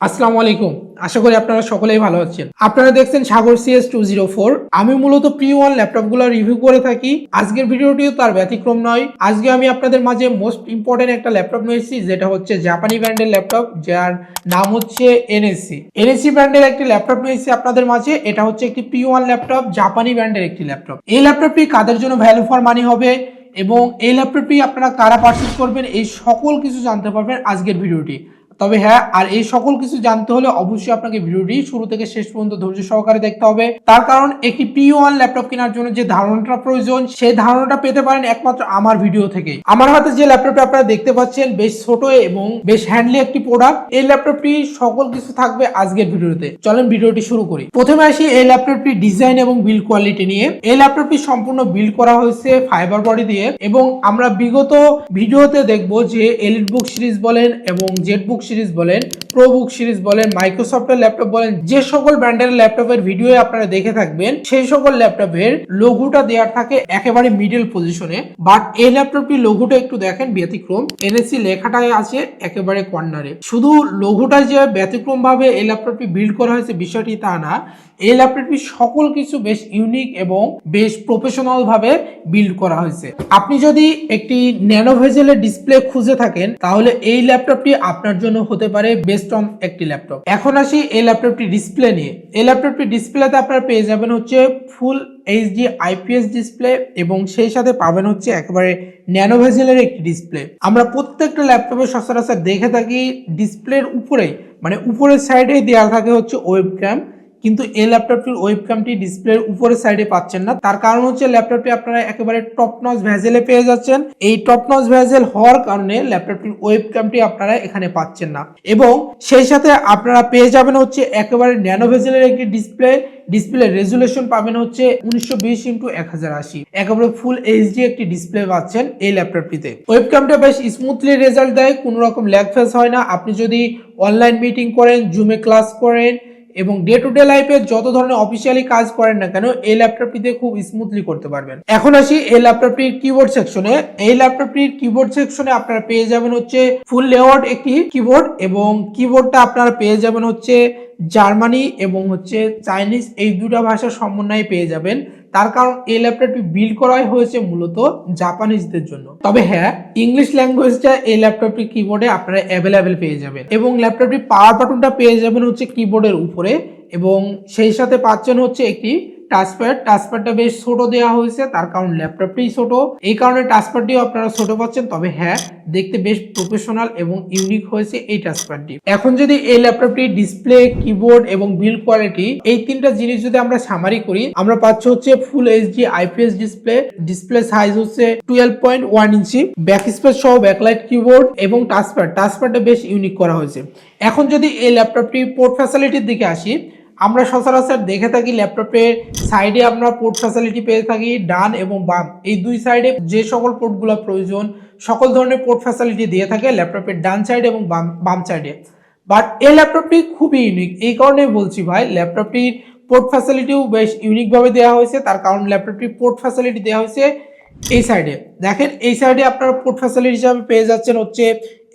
আসসালামু আলাইকুম। আশা করি আপনারা সকলেই ভালো আছেন। আপনারা দেখছেন সাগর CS204। আমি মূলত প্রি-ওয়ান ল্যাপটপগুলো রিভিউ করে থাকি। আজকের ভিডিওটিও তার ব্যতিক্রম নয়। আজকে আমি আপনাদের মাঝে মোস্ট ইম্পর্টেন্ট একটা ল্যাপটপ নিয়ে এসেছি, যেটা হচ্ছে জাপানি ব্র্যান্ডের ল্যাপটপ, যার নাম হচ্ছে NSC। NSC ব্র্যান্ডের একটি ল্যাপটপ নিয়ে এসেছি আপনাদের মাঝে। এটা হচ্ছে একটি প্রি-ওয়ান ল্যাপটপ, জাপানি ব্র্যান্ডের একটি ল্যাপটপ। এই ল্যাপটপটি কাদের জন্য ভ্যালু ফর মানি হবে এবং এই ল্যাপটপটি আপনারা কারা পারচেজ করবেন, এই সকল কিছু জানতে পারবেন আজকের ভিডিওটি। তবে হ্যাঁ, আর এই সকল কিছু জানতে হলে অবশ্যই আপনাকে ভিডিওটি শুরু থেকে শেষ পর্যন্ত ধৈর্য সহকারে দেখতে হবে। তার কারণ একটি প্রি-ওয়ান ল্যাপটপ কেনার জন্য যে ধারণাটা প্রয়োজন, সেই ধারণাটা পেতে পারেন একমাত্র আমার ভিডিও থেকে। আমার হাতে যে ল্যাপটপটা আপনারা দেখতে পাচ্ছেন, বেশ ছোট এবং বেশ হ্যান্ডলি একটি প্রোডাক্ট। এই ল্যাপটপটি সকল কিছু থাকবে আজকের ভিডিওতে। চলেন ভিডিওটি শুরু করি। প্রথমে আসি এই ল্যাপটপটি ডিজাইন এবং বিল্ড কোয়ালিটি নিয়ে। এই ল্যাপটপটি সম্পূর্ণ বিল্ড করা হয়েছে ফাইবার বডি দিয়ে, এবং আমরা বিগত ভিডিওতে দেখব যে এলিটবুক সিরিজ বলেন এবং জেটবুক সিরিজ বলেন, প্রোবুক সিরিজ বলেন, মাইক্রোসফটের ল্যাপটপ বলেন, যে সকল ব্র্যান্ডের ল্যাপটপের ভিডিও আপনারা দেখে থাকবেন, সেই সকল ল্যাপটপের লোগোটা দেওয়া থাকে একেবারে মিডল পজিশনে। বাট এই ল্যাপটপটির লোগোটা একটু দেখেন ব্যতিক্রম। এনএসসি লেখাটাই আছে একেবারে কর্নারে। শুধু লোগোটা যে ব্যতিক্রম ভাবে এই ল্যাপটপটি বিল্ড করা হয়েছে বিষয়টি তা না, এই ল্যাপটপটি সকল কিছু বেশ ইউনিক এবং বেশ প্রফেশনাল ভাবে বিল্ড করা হয়েছে। আপনি যদি একটি ন্যানো ভেজেলের ডিসপ্লে খুঁজে থাকেন, তাহলে এই ল্যাপটপটি আপনার জন্য হতে পারে বেস্ট অন একটি ল্যাপটপ। এখন আসি এই ল্যাপটপটি ডিসপ্লে নিয়ে। এই ল্যাপটপটি ডিসপ্লেতে আপনারা পেয়ে যাবেন হচ্ছে ফুল এইচডি IPS ডিসপ্লে, এবং সেই সাথে পাবেন হচ্ছে একেবারে ন্যানো ভেজেলের একটি ডিসপ্লে। আমরা প্রত্যেকটা ল্যাপটপে সচরাচর দেখে থাকি ডিসপ্লের উপরে, মানে উপরের সাইডে দেওয়া থাকে হচ্ছে ওয়েবক্যাম, কিন্তু এই ল্যাপটপটির ওয়েবক্যামটি ডিসপ্লের উপরের সাইডে পাচ্ছেন না। তার কারণ হচ্ছে ল্যাপটপটি আপনারা একেবারে টপ নচ ভেজেলে পেয়ে যাচ্ছেন। এই টপ নচ ভেজেল হওয়ার কারণে ল্যাপটপটির ওয়েবক্যামটি আপনারা এখানে পাচ্ছেন না, এবং সেই সাথে আপনারা পেয়ে যাবেন হচ্ছে একেবারে ন্যানো ভেজেলের একটি ডিসপ্লে রেজুলেশন পাবেন হচ্ছে 1920x1080, একেবারে ফুল এইচডি একটি ডিসপ্লে পাচ্ছেন এই ল্যাপটপটিতে। ওয়েবক্যামটা বেশ স্মুথলি রেজাল্ট দেয়, কোনো রকম ল্যাগ ফেস হয় না। আপনি যদি অনলাইন মিটিং করেন, জুমে ক্লাস করেন এবং ডে টু ডে লাইফে যত ধরনের অফিসিয়ালি কাজ করেন না কেন, এই ল্যাপটপটিতে খুব স্মুথলি করতে পারবেন। এখন আসি এই ল্যাপটপটির কিবোর্ড সেকশনে। এই ল্যাপটপটির কিবোর্ড সেকশনে আপনারা পেয়ে যাবেন হচ্ছে ফুল লেআউট একটি কিবোর্ড, এবং কিবোর্ডটা আপনারা পেয়ে যাবেন হচ্ছে জার্মানি এবং হচ্ছে চাইনিজ, এই দুটা ভাষার সমন্বয়ে পেয়ে যাবেন। তার কারণ এই ল্যাপটপটি বিল্ড করা হয়েছে মূলত জাপানিজদের জন্য। তবে হ্যাঁ, ইংলিশ ল্যাঙ্গুয়েজটা এই ল্যাপটপটির কিবোর্ডে আপনারা অ্যাভেলেবেল পেয়ে যাবেন, এবং ল্যাপটপটির পাওয়ার বাটনটা পেয়ে যাবেন হচ্ছে কিবোর্ডের উপরে, এবং সেই সাথে পাচ্ছেন হচ্ছে একটি টাচপ্যাডটা বেশ ছোট দেওয়া হয়েছে, তার কারণ ল্যাপটপটি ছোট, এই কারণে টাচপ্যাডটিও আপনারা ছোট পাচ্ছেন। তবে হ্যাঁ, দেখতে বেশ প্রফেশনাল এবং ইউনিক হয়েছে এই টাচপ্যাডটি। এখন যদি এই ল্যাপটপটি ডিসপ্লে, কিবোর্ড এবং বিল্ড কোয়ালিটি, এই তিনটা জিনিস যদি আমরা সামারি করি, আমরা পাচ্ছি হচ্ছে full HD IPS display size হচ্ছে 12.1 ইঞ্চি, ব্যাক স্পেস সহ ব্যাকলাইট কিবোর্ড এবং টাচপ্যাডটা বেশ ইউনিক করা হয়েছে। এখন যদি এই ল্যাপটপটি পোর্ট ফ্যাসিলিটির দিকে আসি, আমরা সচরাচর দেখে থাকি ল্যাপটপের সাইডে আমরা পোর্ট ফ্যাসিলিটি পেয়ে থাকি ডান এবং বাম, এই দুই সাইডে যে সকল পোর্টগুলো প্রয়োজন সকল ধরনের পোর্ট ফ্যাসিলিটি দিয়ে থাকে ল্যাপটপের ডান সাইডে এবং বাম সাইডে। বাট এই ল্যাপটপটি খুবই ইউনিক, এই কারণে বলছি ভাই, ল্যাপটপটির পোর্ট ফ্যাসিলিটিও বেশ ইউনিক ভাবে দেওয়া হয়েছে। তার কারণ ল্যাপটপটির পোর্ট ফ্যাসিলিটি দেওয়া হয়েছে এই সাইডে। দেখেন, এই সাইডে আপনারা পোর্ট ফ্যাসিলিটি হিসাবে পেয়ে যাচ্ছেন হচ্ছে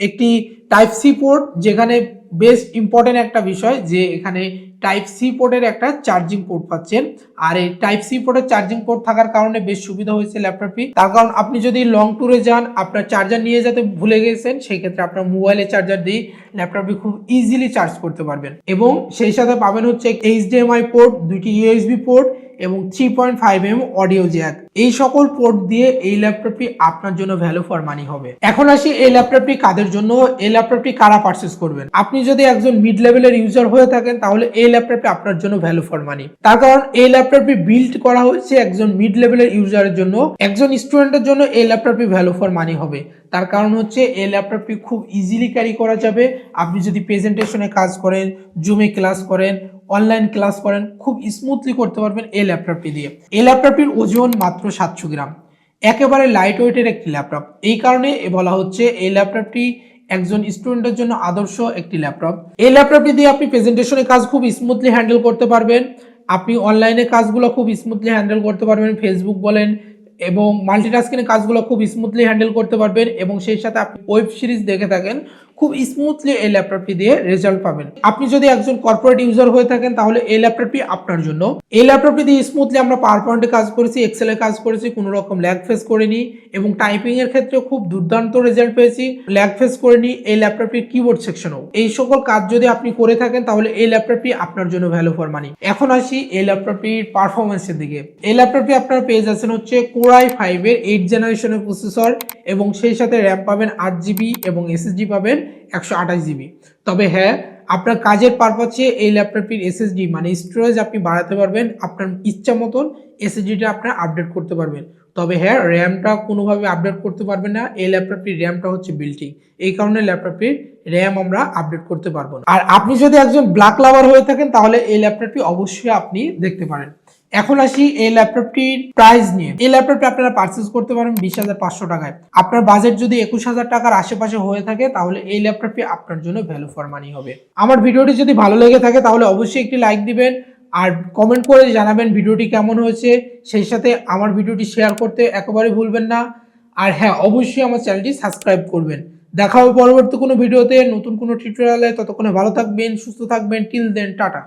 একটি Type-C পোর্ট, যেখানে বেশ ইম্পর্টেন্ট একটা বিষয় যে এখানে Type-C পোর্টের একটা চার্জিং পোর্ট পাচ্ছেন। আর এই Type-C পোর্টের চার্জিং পোর্ট থাকার কারণে বেশ সুবিধা হয়েছে ল্যাপটপটি। তার কারণ আপনি যদি লং ট্যুরে যান, আপনার চার্জার নিয়ে যেতে ভুলে গেছেন, সেই ক্ষেত্রে আপনার মোবাইলে চার্জার দিয়ে ল্যাপটপটি খুব ইজিলি চার্জ করতে পারবেন। এবং সেই সাথে পাবেন হচ্ছে HDMI পোর্ট, দুইটি USB পোর্ট এবং 3.5mm অডিও জ্যাক। এই সকল পোর্ট দিয়ে এই ল্যাপটপটি আপনার জন্য ভ্যালু ফর মানি হবে। এখন আসি এই ল্যাপটপটি কাদের জন্য, এই ল্যাপটপটি কারা পারচেজ করবেন। আপনি যদি একজন মিড লেভেলের ইউজার হয়ে থাকেন, তাহলে এই ল্যাপটপটি আপনার জন্য ভ্যালু ফর মানি। তার কারণ এই ল্যাপটপটি বিল্ড করা হয়েছে একজন মিড লেভেলের ইউজারের জন্য, একজন স্টুডেন্টের জন্য এই ল্যাপটপটি ভ্যালু ফর মানি হবে। তার কারণ হচ্ছে এই ল্যাপটপটি খুব ইজিলি ক্যারি করা যাবে। আপনি যদি প্রেজেন্টেশনে কাজ করেন, জুমে ক্লাস করেন, অনলাইন ক্লাস করেন, খুব স্মুথলি করতে পারবেন এই ল্যাপটপটি দিয়ে। এই ল্যাপটপটির ওজন মাত্র 700 গ্রাম, একেবারে লাইট ওয়েটের একটি ল্যাপটপ। এই কারণে বলা হচ্ছে এই ল্যাপটপটি একজন স্টুডেন্টের জন্য আদর্শ একটি ল্যাপটপ। এই ল্যাপটপটি দিয়ে আপনি প্রেজেন্টেশনের কাজ খুব স্মুথলি হ্যান্ডেল করতে পারবেন। আপনি অনলাইনে কাজগুলো খুব স্মুথলি হ্যান্ডেল করতে পারবেন, ফেসবুক বলেন, এবং মাল্টিটাস্কিং কাজগুলো খুব স্মুথলি হ্যান্ডেল করতে পারবেন। এবং সেই সাথে আপনি ওয়েব সিরিজ দেখে থাকেন, খুব স্মুথলি এই ল্যাপটপটি দিয়ে রেজাল্ট পাবেন। আপনি যদি একজন কর্পোরেট ইউজার হয়ে থাকেন তাহলে এই ল্যাপটপটি আপনার জন্য। এই ল্যাপটপটি দিয়ে স্মুথলি আমরা পাওয়ার পয়েন্টে কাজ করেছি, এক্সেলে কাজ করেছি, কোনো রকম ল্যাগ ফেস করিনি এবং টাইপিং এর ক্ষেত্রে খুব দুর্দান্ত রেজাল্ট পেয়েছি, ল্যাগ ফেস করিনি। এই ল্যাপটপটির কিবোর্ড সেকশনও এই সকল কাজ যদি আপনি করে থাকেন তাহলে এই ল্যাপটপটি আপনার জন্য ভ্যালু ফর মানি। এখন আসি এই ল্যাপটপটির পারফরমেন্সের দিকে। এই ল্যাপটপটি আপনারা পেয়ে যাচ্ছেন হচ্ছে Core i5 এর 8th জেনারেশনের প্রসেসর এবং সেই সাথে র্যাম পাবেন 8GB এবং এসএসডি পাবেন 128GB। তবে হ্যাঁ, আপনার কাজের পারপাসে এই ল্যাপটপটির এসএসডি মানে স্টোরেজ আপনি বাড়াতে পারবেন, আপনার ইচ্ছা মতন এসএসডিটা আপনার আপডেট করতে পারবেন। তবে হ্যাঁ, র্যামটা কোনোভাবে আপডেট করতে পারবেন না। এই ল্যাপটপটির র্যামটা হচ্ছে বিল্ট ইন, এই কারণে ল্যাপটপটির র্যাম আমরা আপডেট করতে পারবো না। আর আপনি যদি একজন ব্ল্যাক লাভার হয়ে থাকেন তাহলে এই ল্যাপটপটি অবশ্যই আপনি দেখতে পারেন। এখন আসি এই ল্যাপটপটির প্রাইস নিয়ে। এই ল্যাপটপটি আপনারা পারচেজ করতে পারেন 20,500 টাকায়। আপনার বাজেট যদি 21,000 টাকার আশেপাশে হয়ে থাকে তাহলে এই ল্যাপটপটি আপনার জন্য ভ্যালু ফর মানি হবে। আমার ভিডিওটি যদি ভালো লেগে থাকে তাহলে অবশ্যই একটি লাইক দিবেন আর কমেন্ট করে জানাবেন ভিডিওটি কেমন হয়েছে। সেই সাথে আমার ভিডিওটি শেয়ার করতে একেবারে ভুলবেন না। আর হ্যাঁ, অবশ্যই আমার চ্যানেলটি সাবস্ক্রাইব করবেন। দেখা হবে পরবর্তী কোনো ভিডিওতে নতুন কোনো টিউটোরিয়ালে। ততক্ষণে ভালো থাকবেন, সুস্থ থাকবেন। Till then, tata.